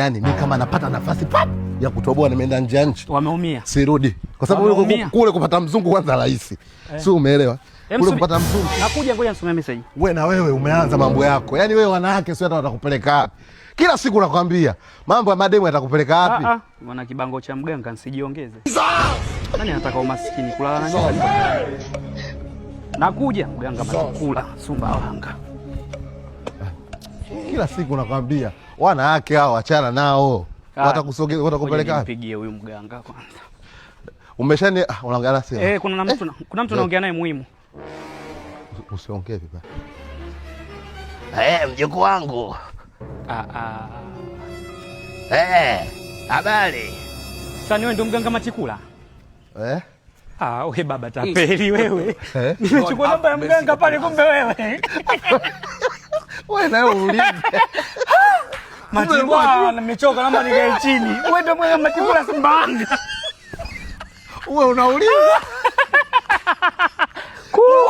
Yani mimi kama napata nafasi ya kutoboa nimeenda nje ya nchi. Wameumia. Sirudi. Kwa sababu kule kupata mzungu kwanza rahisi. Sio umeelewa? Kule kupata mzungu. Nakuja ngoja nisome message. Wewe na wewe umeanza mambo yako. Yaani wewe wanawake sio hata watakupeleka wapi. Kila siku nakwambia mambo ya mademu yatakupeleka wapi? Bwana kibango cha mganga nsijiongeze. Nani anataka umaskini kulala na nyoka? Nakuja mganga matukula Sumbawanga. Kila siku nakwambia wanawake hao achana nao. Watakusogeza watakupeleka wapi? Nipigie huyu mganga kwanza. Umeshani unaangalia sasa. Kuna mtu anaongea naye muhimu. Usiongee vibaya. Mjukuu wangu. Habari. Sasa wewe ndio mganga Matikula? Wewe baba tapeli wewe. Nimechukua namba ya mganga pale kumbe wewe. Wewe nawe uulize. Matikula nimechoka namba nikae chini. Wewe ndio mganga Matikula Sumbawanga. Wewe unauliza?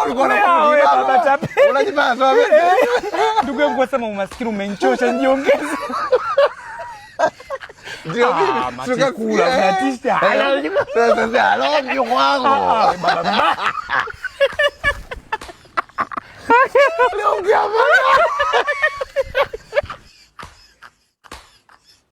Wewe baba tapeli. Unajipata sawa wewe. Ndugu yangu sema umaskini umenichosha nijiongeze. Ndio mimi tukakula unatisha. Sasa alo mjukuu wangu. Baba. Leo